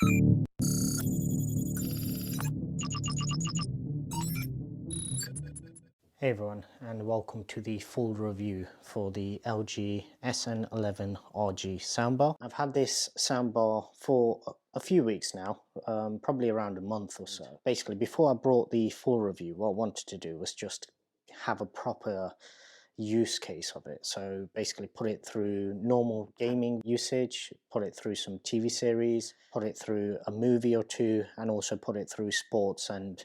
Hey everyone, and welcome to the full review for the LG SN11RG soundbar. I've had this soundbar for a few weeks now, probably around a month or so. Basically, before I brought the full review, what I wanted to do was just have a proper use case of it. So basically put it through normal gaming usage, put it through some TV series, put it through a movie or two, and also put it through sports and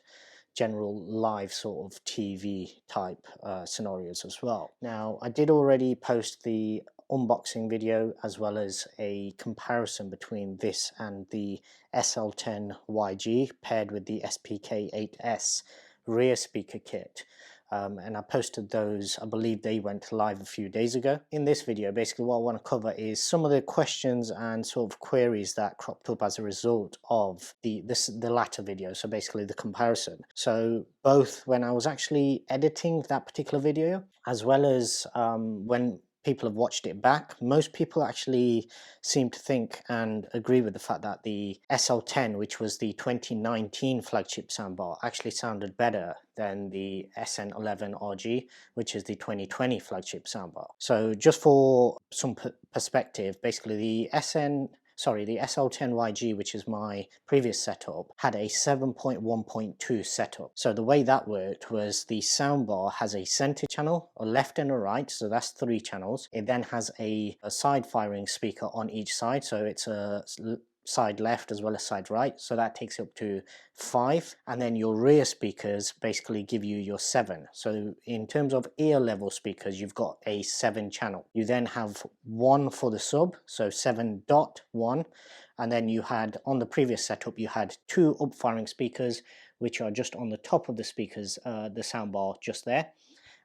general live sort of TV type scenarios as well. Now, I did already post the unboxing video as well as a comparison between this and the SL10YG paired with the SPK8S rear speaker kit. And I posted those, I believe they went live a few days ago. In this video, basically what I want to cover is some of the questions and sort of queries that cropped up as a result of the latter video, so basically the comparison. So both when I was actually editing that particular video, as well as when people have watched it back, most people actually seem to think and agree with the fact that the SL10, which was the 2019 flagship soundbar, actually sounded better than the SN11RG, which is the 2020 flagship soundbar. So just for some perspective, basically the SL10YG, which is my previous setup, had a 7.1.2 setup. So the way that worked was the soundbar has a center channel, a left and a right, so that's 3 channels. It then has a side firing speaker on each side, so it's a side left as well as side right, so that takes up to 5, and then your rear speakers basically give you your 7. So in terms of ear level speakers, you've got a 7 channel. You then have 1 for the sub, so 7.1, and then you had on the previous setup you had 2 up firing speakers which are just on the top of the speakers, the soundbar just there,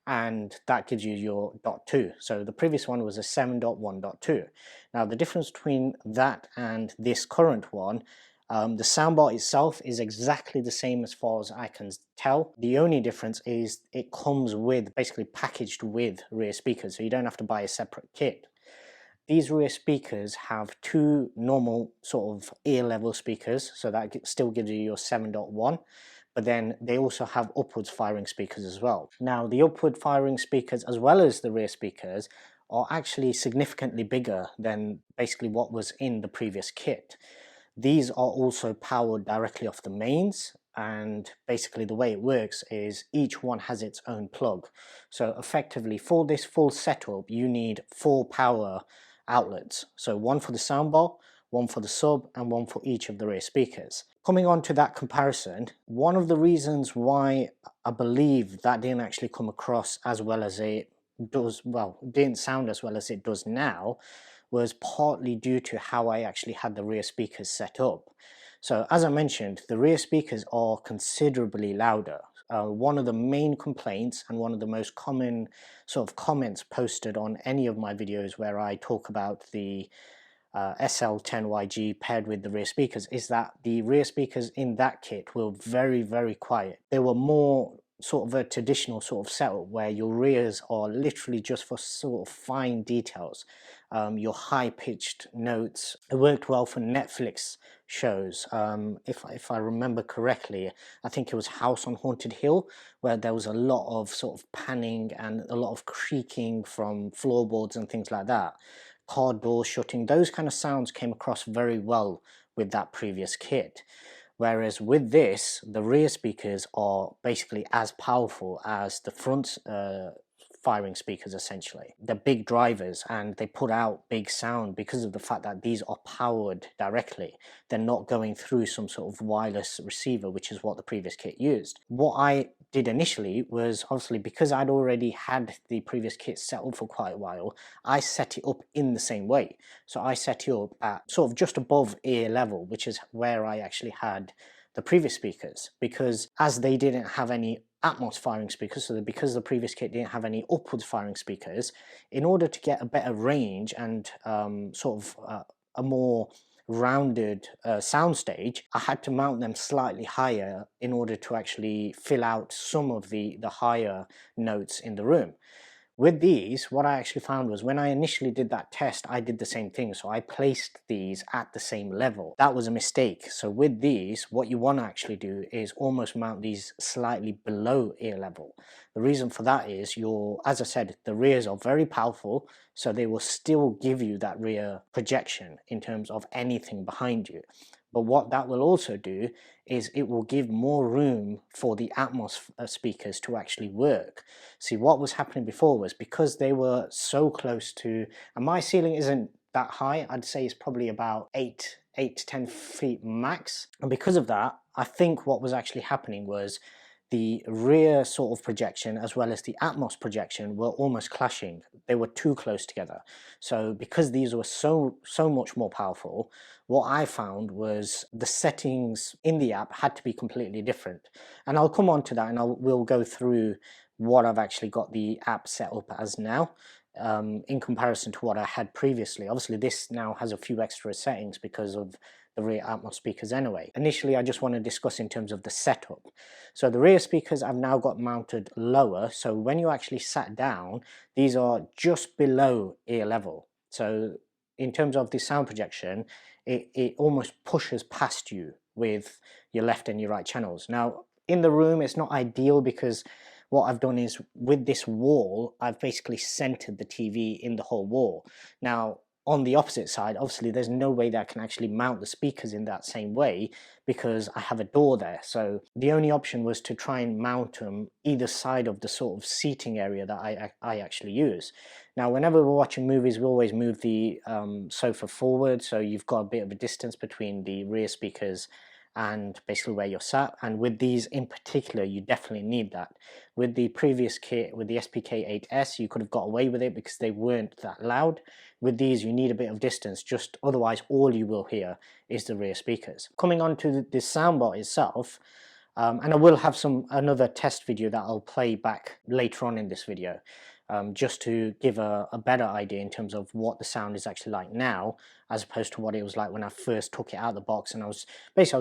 and that gives you your .2. So the previous one was a 7.1.2. Now the difference between that and this current one, the soundbar itself is exactly the same as far as I can tell. The only difference is it comes with, basically packaged with rear speakers, so you don't have to buy a separate kit. These rear speakers have 2 normal sort of ear level speakers, so that still gives you your 7.1. But then they also have upwards firing speakers as well. Now the upward firing speakers as well as the rear speakers are actually significantly bigger than basically what was in the previous kit. These are also powered directly off the mains, and basically the way it works is each one has its own plug. So effectively for this full setup you need 4 power outlets. So 1 for the soundbar, 1 for the sub, and 1 for each of the rear speakers. Coming on to that comparison, one of the reasons why I believe that didn't actually come across as well as it does, well, didn't sound as well as it does now, was partly due to how I actually had the rear speakers set up. So as I mentioned, the rear speakers are considerably louder. One of the main complaints and one of the most common sort of comments posted on any of my videos where I talk about the SL10YG paired with the rear speakers is that the rear speakers in that kit were very, very quiet. They were more sort of a traditional sort of setup where your rears are literally just for sort of fine details, your high-pitched notes. It worked well for Netflix shows. If I remember correctly, I think it was House on Haunted Hill, where there was a lot of sort of panning and a lot of creaking from floorboards and things like that. Car doors shutting, those kind of sounds came across very well with that previous kit. Whereas with this, the rear speakers are basically as powerful as the front firing speakers essentially. They're big drivers and they put out big sound because of the fact that these are powered directly. They're not going through some sort of wireless receiver, which is what the previous kit used. What I did initially was, obviously because I'd already had the previous kit set up for quite a while, I set it up in the same way. So I set it up at sort of just above ear level, which is where I actually had the previous speakers, because as they didn't have any Atmos firing speakers, so because the previous kit didn't have any upwards firing speakers, in order to get a better range and sort of a more rounded soundstage, I had to mount them slightly higher in order to actually fill out some of the higher notes in the room. With these, what I actually found was when I initially did that test, I did the same thing. So I placed these at the same level. That was a mistake. So with these, what you want to actually do is almost mount these slightly below ear level. The reason for that is as I said, the rears are very powerful, so they will still give you that rear projection in terms of anything behind you. But what that will also do is it will give more room for the Atmos speakers to actually work. See, what was happening before was because they were so close to, and my ceiling isn't that high, I'd say it's probably about 8 to 10 feet max. And because of that, I think what was actually happening was the rear sort of projection as well as the Atmos projection were almost clashing. They were too close together. So because these were so much more powerful, what I found was the settings in the app had to be completely different. And I'll come on to that, and we'll go through what I've actually got the app set up as now, in comparison to what I had previously. Obviously this now has a few extra settings because of the rear Atmos speakers anyway. Initially I just want to discuss in terms of the setup. So the rear speakers I've now got mounted lower, so when you actually sat down, these are just below ear level. So in terms of the sound projection, it almost pushes past you with your left and your right channels. Now in the room it's not ideal because what I've done is with this wall, I've basically centered the TV in the whole wall. Now, on the opposite side, obviously there's no way that I can actually mount the speakers in that same way because I have a door there. So the only option was to try and mount them either side of the sort of seating area that I actually use. Now, whenever we're watching movies, we always move the sofa forward, so you've got a bit of a distance between the rear speakers and basically where you're sat. And with these in particular, you definitely need that. With the previous kit, with the SPK8S, you could have got away with it because they weren't that loud. With these, you need a bit of distance, just otherwise all you will hear is the rear speakers. Coming on to the soundbar itself, and I will have another test video that I'll play back later on in this video, just to give a better idea in terms of what the sound is actually like now, as opposed to what it was like when I first took it out of the box. And I was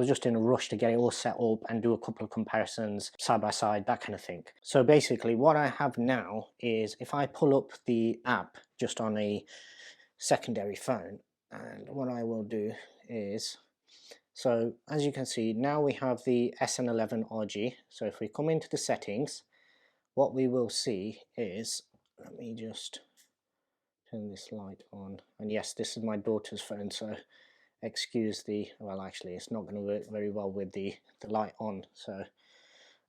just in a rush to get it all set up and do a couple of comparisons side by side, that kind of thing. So basically what I have now is, if I pull up the app just on a secondary phone, and what I will do is, so as you can see, now we have the SN11RG. So if we come into the settings, what we will see is, let me just turn this light on. And yes, this is my daughter's phone, so excuse the, well actually it's not going to work very well with the light on. So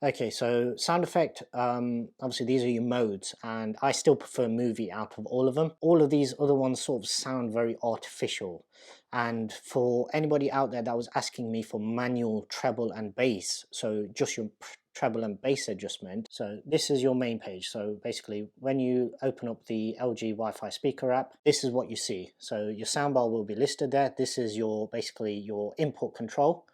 okay, so sound effect, obviously these are your modes, and I still prefer movie out of all of them. All of these other ones sort of sound very artificial, and for anybody out there that was asking me for manual treble and bass, so just your treble and bass adjustment, so this is your main page. So basically when you open up the LG Wi-Fi speaker app, this is what you see. So your soundbar will be listed there. This is basically your input control,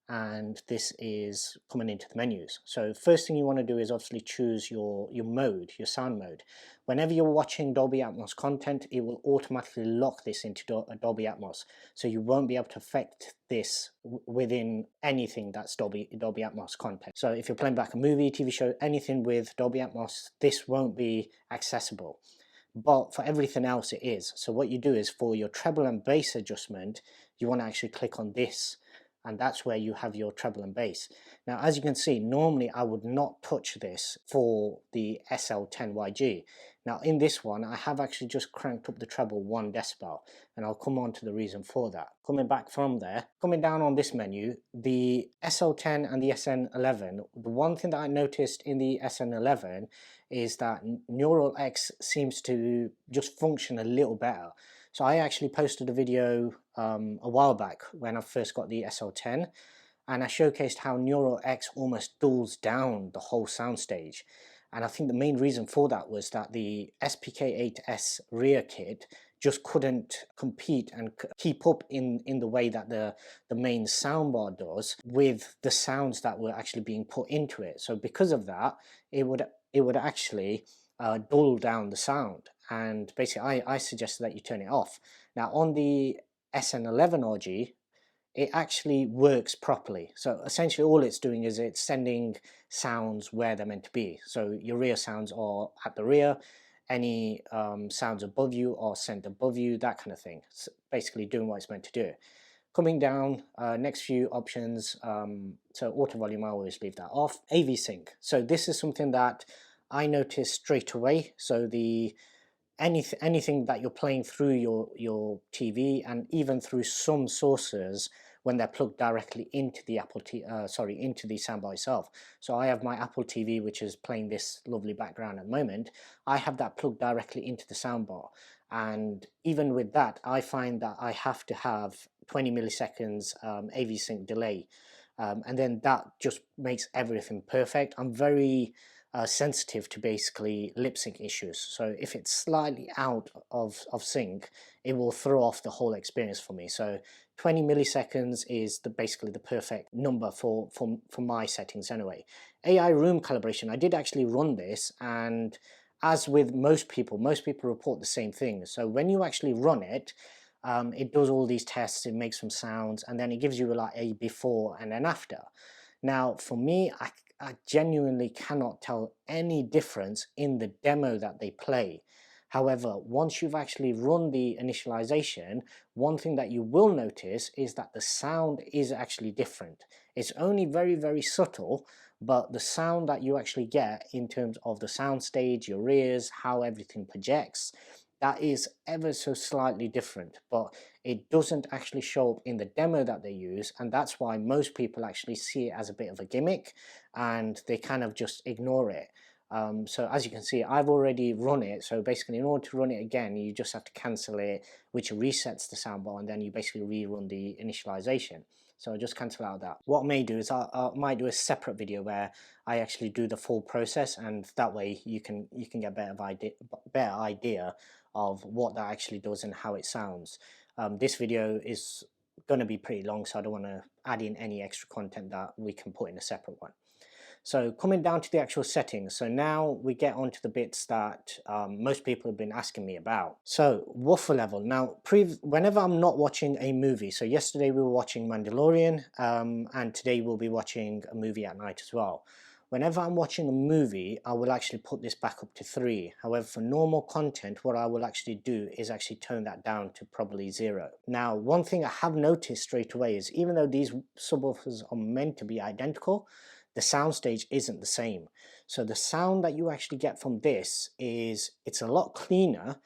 and this is coming into the menus. So first thing you want to do is obviously choose your mode, your sound mode. Whenever you're watching Dolby Atmos content, it will automatically lock this into Dolby Atmos, so you won't be able to affect this within anything that's Dolby Atmos content. So if you're playing back a movie, TV show, anything with Dolby Atmos, this won't be accessible. But for everything else it is. So what you do is, for your treble and bass adjustment, you want to actually click on this, and that's where you have your treble and bass. Now as you can see, normally I would not touch this for the SL10RG. Now in this one I have actually just cranked up the treble 1 decibel, and I'll come on to the reason for that. Coming back from there, coming down on this menu, the SL10 and the SN11, the one thing that I noticed in the SN11 is that Neural X seems to just function a little better. So I actually posted a video a while back when I first got the SL10, and I showcased how Neural X almost dulls down the whole soundstage. And I think the main reason for that was that the SPK8S rear kit just couldn't compete and keep up in the way that the main soundbar does with the sounds that were actually being put into it. So because of that, it would actually dull down the sound, and basically I suggested that you turn it off. Now on the SN11RG, it actually works properly. So essentially all it's doing is it's sending sounds where they're meant to be. So your rear sounds are at the rear, any sounds above you are sent above you, that kind of thing. So basically doing what it's meant to do. Coming down, next few options, so auto volume, I always leave that off. AV sync, so this is something that I noticed straight away. So the anything that you're playing through your TV, and even through some sources when they're plugged directly into the into the soundbar itself. So I have my Apple TV, which is playing this lovely background at the moment. I have that plugged directly into the soundbar, and even with that, I find that I have to have 20 milliseconds AV sync delay, and then that just makes everything perfect. I'm very sensitive to basically lip sync issues. So if it's slightly out of sync, it will throw off the whole experience for me. So 20 milliseconds is basically the perfect number for my settings anyway. AI room calibration, I did actually run this, and as with most people report the same thing. So when you actually run it, it does all these tests, it makes some sounds, and then it gives you like a before and an after. Now for me, I genuinely cannot tell any difference in the demo that they play. However, once you've actually run the initialization, one thing that you will notice is that the sound is actually different. It's only very, very subtle, but the sound that you actually get in terms of the sound stage, your ears, how everything projects, that is ever so slightly different, but it doesn't actually show up in the demo that they use, and that's why most people actually see it as a bit of a gimmick and they kind of just ignore it. So as you can see, I've already run it, so basically in order to run it again, you just have to cancel it, which resets the soundbar, and then you basically rerun the initialization. So I'll just cancel out that. What I may do is I might do a separate video where I actually do the full process, and that way you can get a better idea of what that actually does and how it sounds. This video is going to be pretty long, so I don't want to add in any extra content that we can put in a separate one. So coming down to the actual settings, so now we get onto the bits that most people have been asking me about. So woofer level. Now, whenever I'm not watching a movie, so yesterday we were watching Mandalorian, and today we'll be watching a movie at night as well. Whenever I'm watching a movie, I will actually put this back up to 3. However, for normal content, what I will actually do is actually tone that down to probably 0. Now, one thing I have noticed straight away is even though these subwoofers are meant to be identical, the soundstage isn't the same. So the sound that you actually get from this it's a lot cleaner,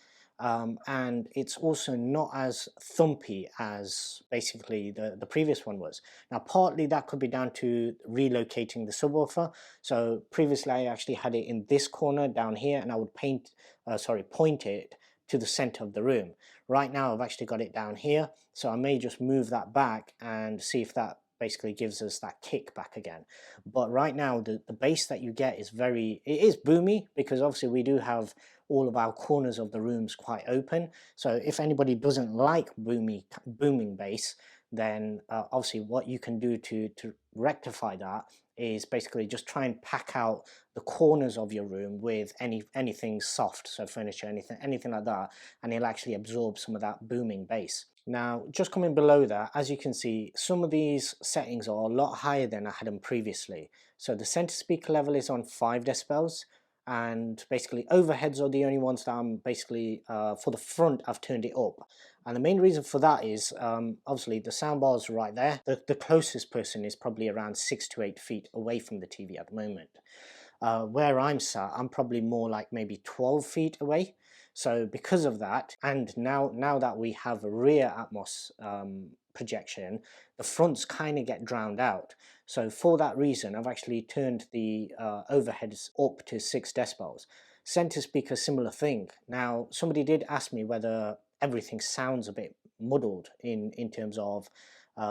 and it's also not as thumpy as basically the previous one was. Now partly that could be down to relocating the subwoofer. So previously I actually had it in this corner down here, and I would point it to the center of the room. Right now I've actually got it down here, so I may just move that back and see if that basically gives us that kick back again. But right now the bass that you get is it is boomy, because obviously we do have all of our corners of the rooms quite open. So if anybody doesn't like booming bass, then obviously what you can do to rectify that is basically just try and pack out the corners of your room with anything soft, so furniture, anything like that, and it'll actually absorb some of that booming bass. Now, just coming below that, as you can see, some of these settings are a lot higher than I had them previously. So the center speaker level is on 5 decibels, and basically overheads are the only ones that I'm basically, for the front, I've turned it up. And the main reason for that is, obviously the soundbar is right there. The closest person is probably around 6 to 8 feet away from the TV at the moment. Where I'm sat, I'm probably more like maybe 12 feet away. So because of that, and now that we have a rear Atmos projection, the fronts kind of get drowned out. So for that reason, I've actually turned the overheads up to 6 decibels. Center speaker, similar thing. Now, somebody did ask me whether everything sounds a bit muddled in terms of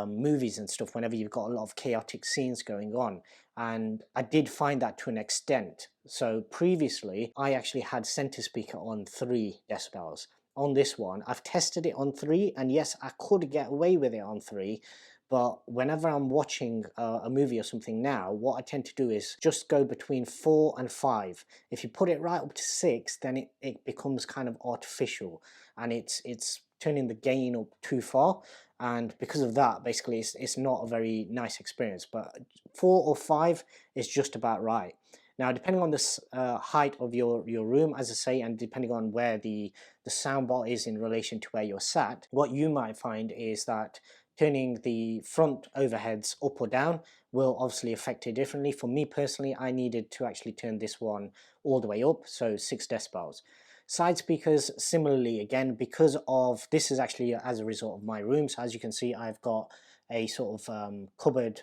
movies and stuff whenever you've got a lot of chaotic scenes going on, and I did find that to an extent. So previously I actually had center speaker on 3 decibels. On this one I've tested it on 3, and yes, I could get away with it on 3, but whenever I'm watching a movie or something now, what I tend to do is just go between 4 and 5. If you put it right up to 6, then it becomes kind of artificial, and it's turning the gain up too far, and because of that, basically it's not a very nice experience. But 4 or 5 is just about right. Now, depending on the height of your room, as I say, and depending on where the soundbar is in relation to where you're sat, what you might find is that turning the front overheads up or down will obviously affect it differently. For me personally, I needed to actually turn this one all the way up, so 6 decibels. Side speakers, similarly, again, because of this is actually as a result of my room. So as you can see, I've got a sort of cupboard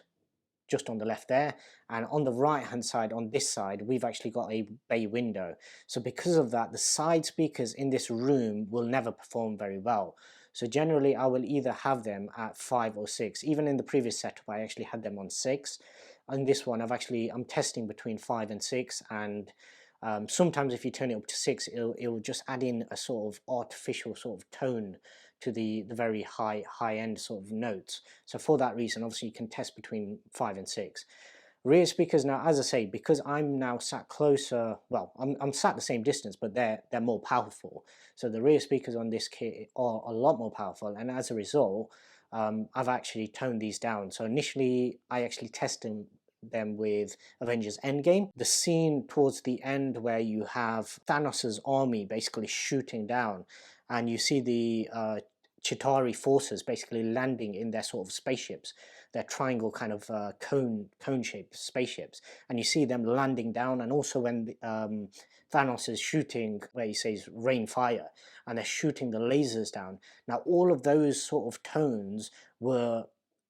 just on the left there, and on the right hand side, on this side, we've actually got a bay window. So because of that, the side speakers in this room will never perform very well. So generally I will either have them at 5 or 6. Even in the previous setup I actually had them on 6. On this one I'm testing between 5 and 6, and sometimes if you turn it up to 6, it'll just add in a sort of artificial sort of tone to the very high end sort of notes. So for that reason, obviously you can test between 5 and 6. Rear speakers, now as I say, because I'm now sat closer, well, I'm sat the same distance, but they're more powerful. So the rear speakers on this kit are a lot more powerful, and as a result, I've actually toned these down. So initially I actually tested them with Avengers Endgame. The scene towards the end where you have Thanos' army basically shooting down, and you see the Chitauri forces basically landing in their sort of spaceships, their triangle kind of cone-shaped spaceships, and you see them landing down. And also when Thanos is shooting, where he says rain fire, and they're shooting the lasers down. Now all of those sort of tones were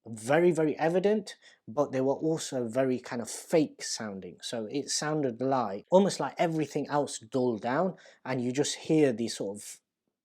very evident, but they were also very kind of fake sounding. So it sounded like almost like everything else dulled down, and you just hear these sort of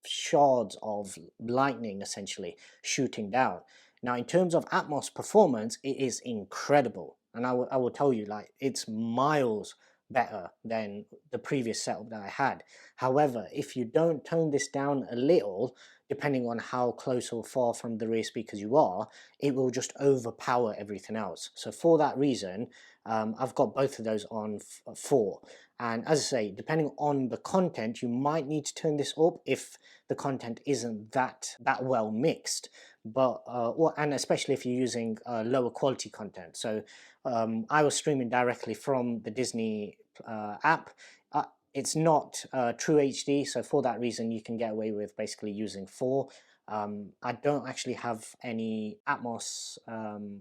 shards of lightning essentially shooting down. Now in terms of Atmos performance, it is incredible, and I will tell you, like, it's miles better than the previous setup that I had. However, if you don't tone this down a little, depending on how close or far from the rear speakers you are, it will just overpower everything else. So for that reason, I've got both of those on 4. And as I say, depending on the content, you might need to turn this up if the content isn't that well mixed. But and especially if you're using lower quality content. So I was streaming directly from the Disney app. It's not true HD, so for that reason you can get away with basically using 4. I don't actually have any Atmos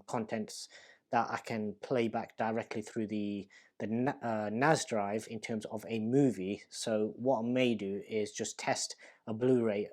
contents that I can play back directly through the NAS drive in terms of a movie. So what I may do is just test a Blu-ray,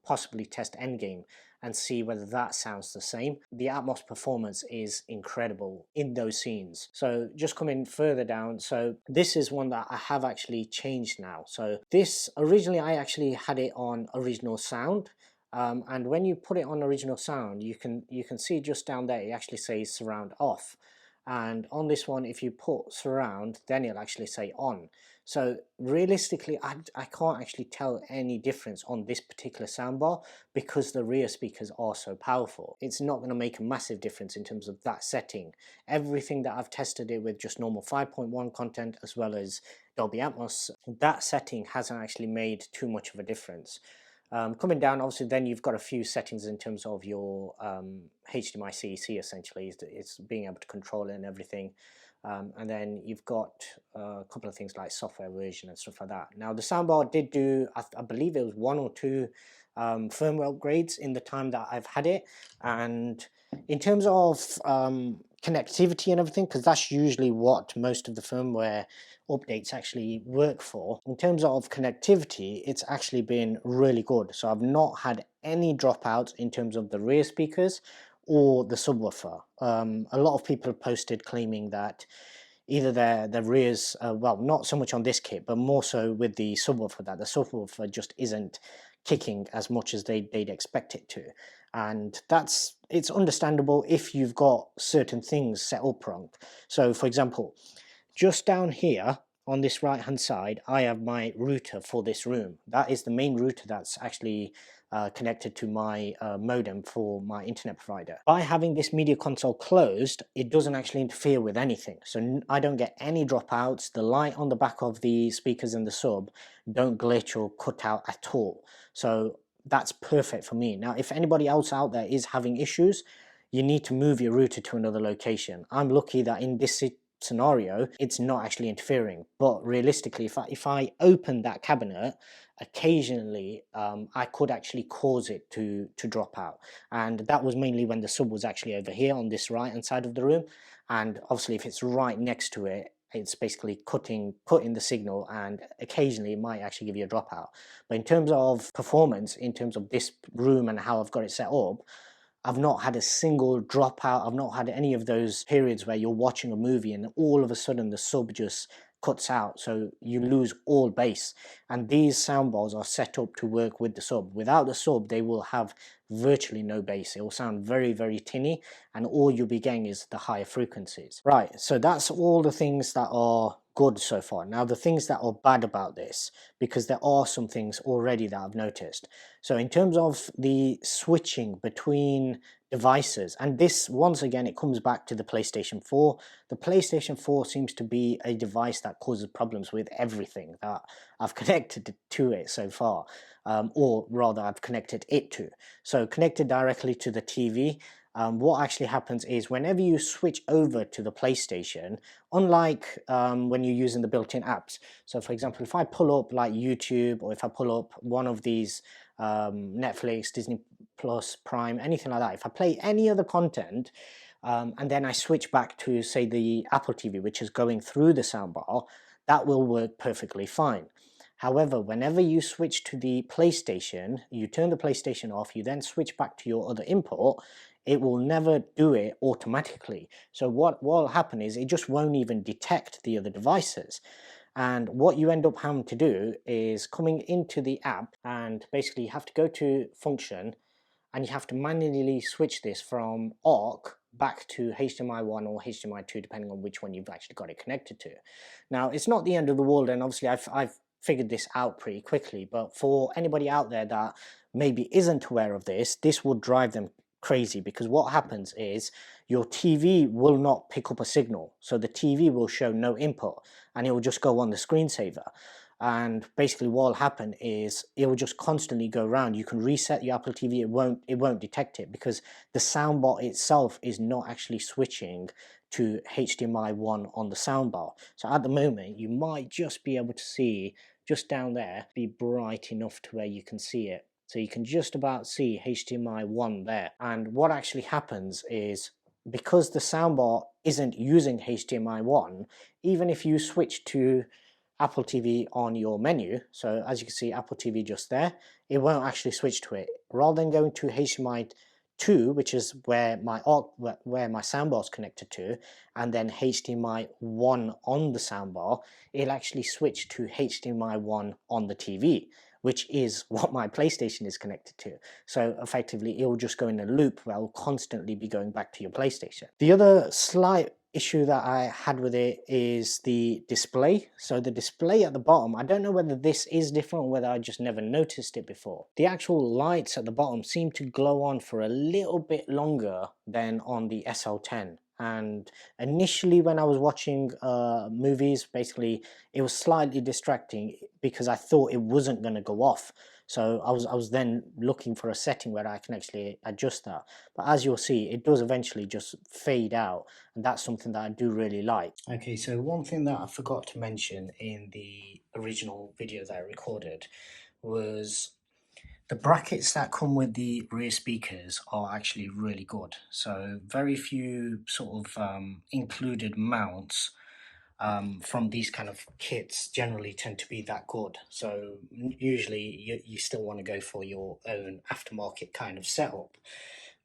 possibly test Endgame, and see whether that sounds the same. The Atmos performance is incredible in those scenes. So just coming further down, so this is one that I have actually changed now. So this, originally I actually had it on original sound, and when you put it on original sound, you can see just down there it actually says surround off, and on this one if you put surround, then it'll actually say on. So realistically I can't actually tell any difference on this particular soundbar because the rear speakers are so powerful. It's not going to make a massive difference in terms of that setting. Everything that I've tested it with, just normal 5.1 content as well as Dolby Atmos, that setting hasn't actually made too much of a difference. Coming down, obviously, then you've got a few settings in terms of your HDMI CEC, essentially. It's being able to control it and everything. And then you've got a couple of things like software version and stuff like that. Now, the soundbar did do, I believe it was 1 or 2 firmware upgrades in the time that I've had it. And in terms of connectivity and everything, because that's usually what most of the firmware updates actually work for. In terms of connectivity, it's actually been really good. So I've not had any dropouts in terms of the rear speakers or the subwoofer. A lot of people have posted claiming that either their rears, well, not so much on this kit, but more so with the subwoofer, that the subwoofer just isn't kicking as much as they'd expect it to. And it's understandable if you've got certain things set up wrong. So for example, just down here on this right hand side, I have my router for this room. That is the main router that's actually connected to my modem for my internet provider. By having this media console closed, it doesn't actually interfere with anything. So I don't get any dropouts. The light on the back of the speakers in the sub don't glitch or cut out at all. So that's perfect for me. Now, if anybody else out there is having issues, you need to move your router to another location. I'm lucky that in this scenario, it's not actually interfering. But realistically, if I open that cabinet, occasionally I could actually cause it to drop out, and that was mainly when the sub was actually over here on this right hand side of the room, and obviously if it's right next to it, it's basically cutting the signal, and occasionally it might actually give you a dropout. But in terms of performance, in terms of this room and how I've got it set up, I've not had a single dropout. I've not had any of those periods where you're watching a movie and all of a sudden the sub just cuts out, so you lose all bass. And these soundbars are set up to work with the sub. Without the sub, they will have virtually no bass. It will sound very, very tinny, and all you'll be getting is the higher frequencies. Right, so that's all the things that are good so far. Now the things that are bad about this, because there are some things already that I've noticed. So in terms of the switching between devices, and this once again it comes back to the PlayStation 4. The PlayStation 4 seems to be a device that causes problems with everything that I've connected to it so far, or rather I've connected it to. So connected directly to the TV, what actually happens is whenever you switch over to the PlayStation, unlike when you're using the built-in apps, so for example, if I pull up like YouTube, or if I pull up one of these Netflix, Disney Plus, Prime, anything like that, if I play any other content, and then I switch back to, say, the Apple TV, which is going through the soundbar, that will work perfectly fine. However, whenever you switch to the PlayStation, you turn the PlayStation off, you then switch back to your other input, it will never do it automatically. So what will happen is it just won't even detect the other devices. And what you end up having to do is coming into the app, and basically you have to go to function, and you have to manually switch this from ARC back to HDMI 1 or HDMI 2, depending on which one you've actually got it connected to. Now, it's not the end of the world, and obviously I've figured this out pretty quickly, but for anybody out there that maybe isn't aware of this, this will drive them crazy, because what happens is your TV will not pick up a signal. So the TV will show no input, and it will just go on the screensaver. And basically what will happen is it will just constantly go around. You can reset your Apple TV, it won't detect it, because the soundbar itself is not actually switching to HDMI 1 on the soundbar. So at the moment you might just be able to see, just down there, be bright enough to where you can see it. So you can just about see HDMI 1 there. And what actually happens is, because the soundbar isn't using HDMI 1, even if you switch to Apple TV on your menu, so as you can see Apple TV just there, it won't actually switch to it. Rather than going to HDMI 2, which is where my soundbar is connected to, and then HDMI 1 on the soundbar, it'll actually switch to HDMI 1 on the TV, which is what my PlayStation is connected to. So effectively it will just go in a loop where it will constantly be going back to your PlayStation. The other slight issue that I had with it is the display. So the display at the bottom, I don't know whether this is different or whether I just never noticed it before. The actual lights at the bottom seem to glow on for a little bit longer than on the SL10. And initially when I was watching movies, basically it was slightly distracting because I thought it wasn't going to go off. So I was then looking for a setting where I can actually adjust that. But as you'll see, it does eventually just fade out, and that's something that I do really like. Okay, so one thing that I forgot to mention in the original video that I recorded was the brackets that come with the rear speakers are actually really good. So very few sort of included mounts from these kind of kits generally tend to be that good. So usually you still want to go for your own aftermarket kind of setup.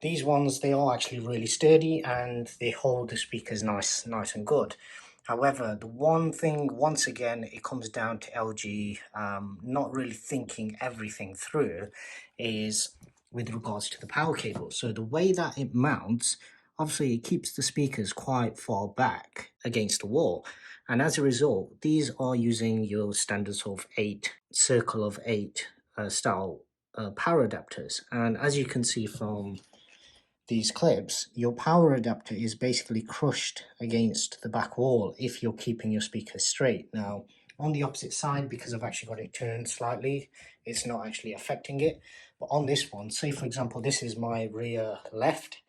These ones, they are actually really sturdy and they hold the speakers nice and good. However, the one thing, once again, it comes down to LG not really thinking everything through, is with regards to the power cable. So the way that it mounts, obviously it keeps the speakers quite far back against the wall. And as a result, these are using your standard sort of circle of 8 style power adapters. And as you can see from these clips, your power adapter is basically crushed against the back wall if you're keeping your speakers straight. Now, on the opposite side, because I've actually got it turned slightly, it's not actually affecting it. But on this one, say for example, this is my rear left.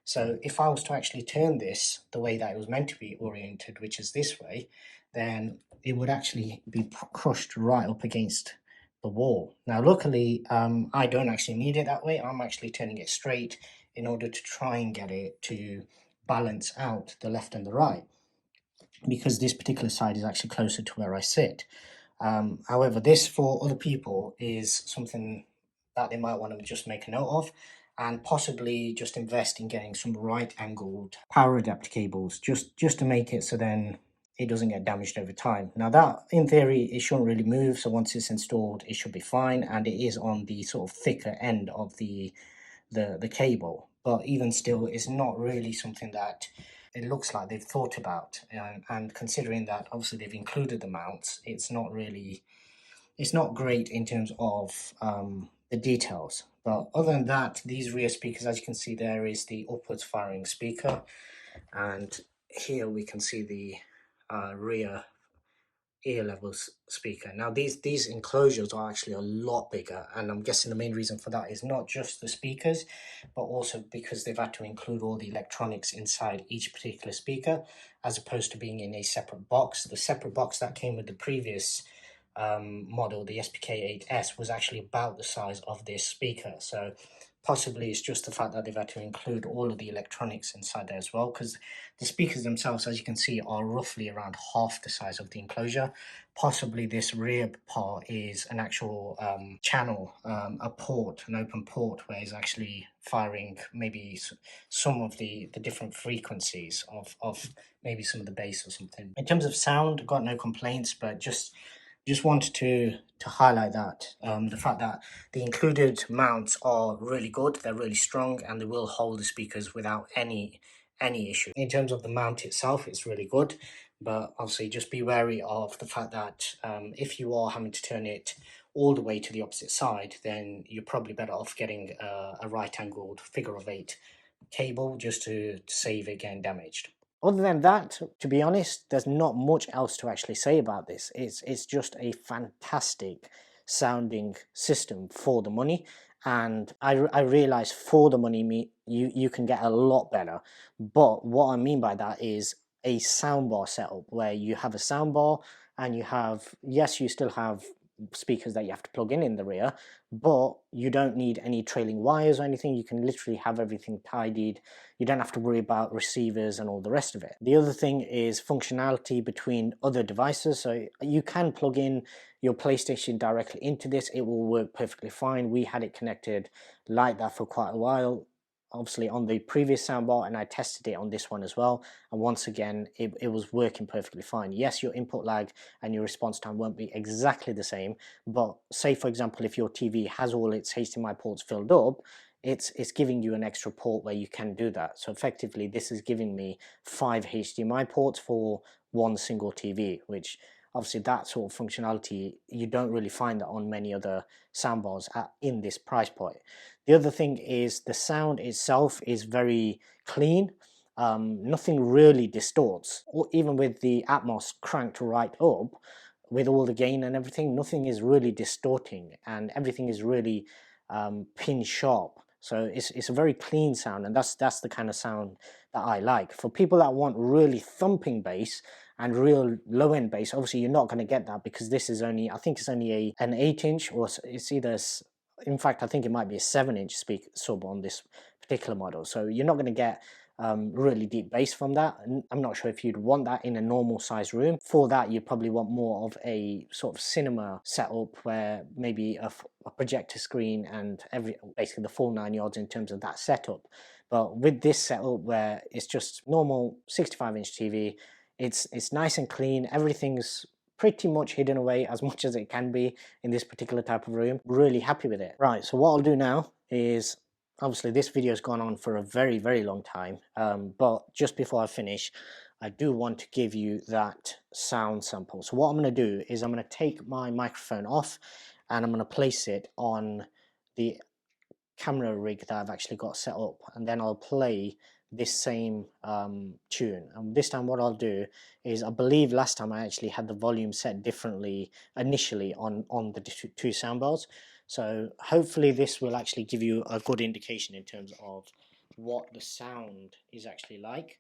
So if I was to actually turn this the way that it was meant to be oriented, which is this way, then it would actually be crushed right up against the wall. Now, luckily, I don't actually need it that way. I'm actually turning it straight in order to try and get it to balance out the left and the right, because this particular side is actually closer to where I sit. However, this for other people is something that they might want to just make a note of, and possibly just invest in getting some right angled power adapter cables just to make it so then it doesn't get damaged over time. Now that in theory it shouldn't really move, so once it's installed it should be fine, and it is on the sort of thicker end of the cable, but even still it's not really something that it looks like they've thought about, and considering that obviously they've included the mounts, it's not great in terms of the details. But other than that, these rear speakers, as you can see, there is the upwards firing speaker, and here we can see the rear ear level speaker. Now these enclosures are actually a lot bigger, and I'm guessing the main reason for that is not just the speakers, but also because they've had to include all the electronics inside each particular speaker, as opposed to being in a separate box. The separate box that came with the previous model, the SPK8S, was actually about the size of this speaker. So possibly it's just the fact that they've had to include all of the electronics inside there as well, because the speakers themselves, as you can see, are roughly around half the size of the enclosure. Possibly this rear part is an actual channel, a port, an open port, where it's actually firing maybe some of the different frequencies of maybe some of the bass or something. In terms of sound, got no complaints, but just wanted to highlight that the fact that the included mounts are really good, they're really strong, and they will hold the speakers without any issue. In terms of the mount itself, it's really good, but obviously just be wary of the fact that if you are having to turn it all the way to the opposite side, then you're probably better off getting a right angled figure of 8 cable just to save it getting damaged. Other than that, to be honest, there's not much else to actually say about this. It's just a fantastic sounding system for the money, and I realize for the money you can get a lot better. But what I mean by that is a soundbar setup where you have a soundbar and you have, yes, you still have speakers that you have to plug in the rear, but you don't need any trailing wires or anything. You can literally have everything tidied. You don't have to worry about receivers and all the rest of it. The other thing is functionality between other devices. So you can plug in your PlayStation directly into this. It will work perfectly fine. We had it connected like that for quite a while, obviously on the previous soundbar, and I tested it on this one as well, and once again it was working perfectly fine. Yes, your input lag and your response time won't be exactly the same, but say for example if your TV has all its HDMI ports filled up, it's giving you an extra port where you can do that. So effectively this is giving me 5 HDMI ports for one single TV, which obviously that sort of functionality, you don't really find that on many other soundbars in this price point. The other thing is the sound itself is very clean. Nothing really distorts, or even with the Atmos cranked right up with all the gain and everything, nothing is really distorting, and everything is really pin sharp. So it's a very clean sound, and that's the kind of sound that I like. For people that want really thumping bass and real low end bass, obviously you're not going to get that, because this is only, I think it's only an 8-inch, or it's either, in fact I think it might be a 7-inch speaker sub on this particular model. So you're not going to get really deep bass from that. I'm not sure if you'd want that in a normal size room. For that you probably want more of a sort of cinema setup, where maybe a projector screen and basically the full 9 yards in terms of that setup. But with this setup where it's just normal 65-inch TV, it's nice and clean, everything's pretty much hidden away as much as it can be in this particular type of room. Really happy with it. Right, so what I'll do now is, obviously this video has gone on for a very long time, but just before I finish, I do want to give you that sound sample. So what I'm going to do is I'm going to take my microphone off and I'm going to place it on the camera rig that I've actually got set up, and then I'll play this same tune. And this time what I'll do is, I believe last time I actually had the volume set differently initially on the two soundbars, so hopefully this will actually give you a good indication in terms of what the sound is actually like.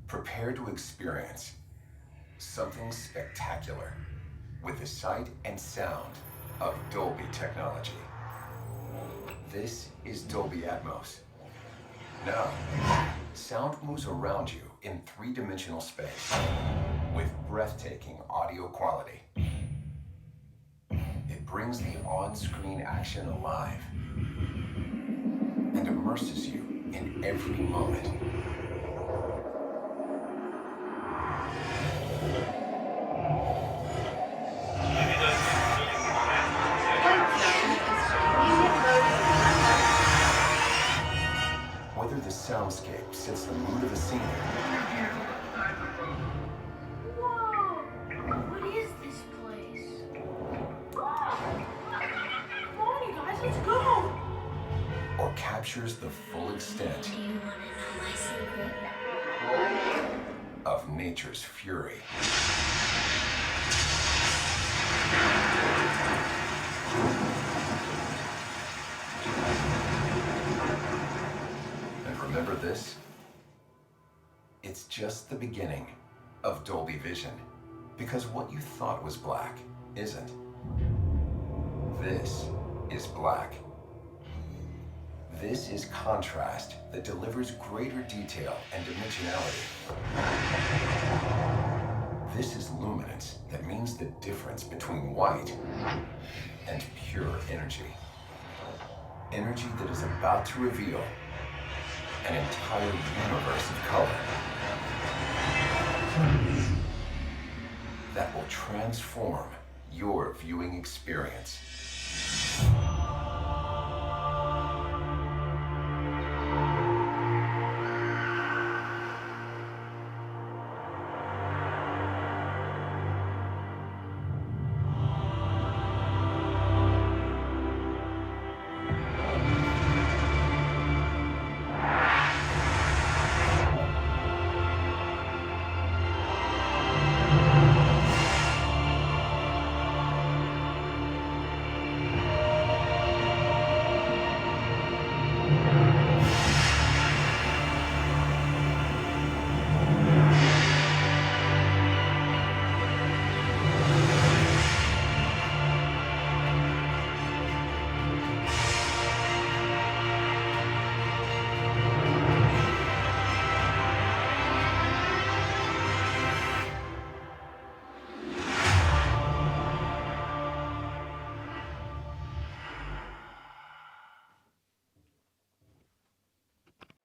Prepare to experience something spectacular with the sight and sound of Dolby technology. This is Dolby Atmos. Now, sound moves around you in three-dimensional space with breathtaking audio quality. It brings the on-screen action alive and immerses you in every moment. Whether the soundscape sets the mood of the scene. Whoa! What is this place? Come on, you guys, let's go! Or captures the full extent Do you want to know my secret? of nature's fury. And remember this? It's just the beginning of Dolby Vision, because what you thought was black isn't. This is black. This is contrast that delivers greater detail and dimensionality. This is luminance that means the difference between white and pure energy. Energy that is about to reveal an entire universe of color that will transform your viewing experience.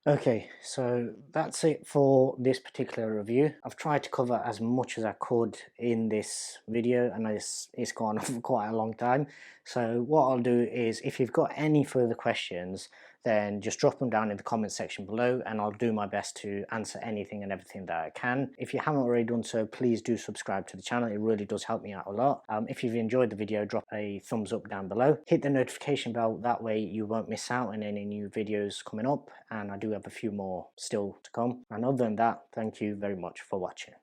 Okay, so that's it for this particular review. I've tried to cover as much as I could in this video, and it's gone on for quite a long time. So what I'll do is, if you've got any further questions, then just drop them down in the comment section below, and I'll do my best to answer anything and everything that I can. If you haven't already done so, please do subscribe to the channel. It really does help me out a lot. If you've enjoyed the video, drop a thumbs up down below. Hit the notification bell, that way you won't miss out on any new videos coming up, and I do have a few more still to come. And other than that, thank you very much for watching.